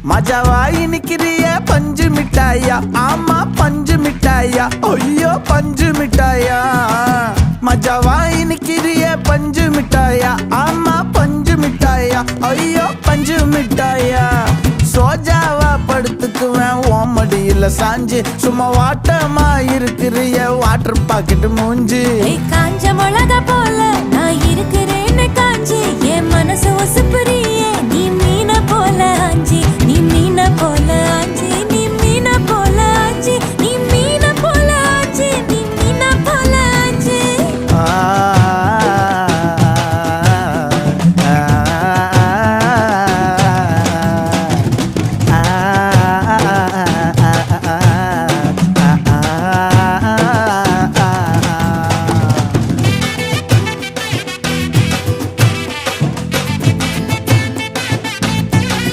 மஜாவா இனிக்கிறிய பஞ்சு மிட்டாயா, ஆமா பஞ்சு மிட்டாயா, ஐயோ பஞ்சு மிட்டாயா. மஜாவா இனிக்கிறிய பஞ்சு மிட்டாயா, ஆமா பஞ்சு மிட்டாயா, ஐயோ பஞ்சு மிட்டாயா. சோஜாவா படுத்துக்குவேன் ஓமடியில சாஞ்சு, சும்மா வாட்டமா இருக்கிறிய வாட்டர் பாக்கெட் மூஞ்சி. காஞ்ச மிளகா போல நான் இருக்கிறேன்னு காஞ்சி என் மனசு ஒசுப்புரி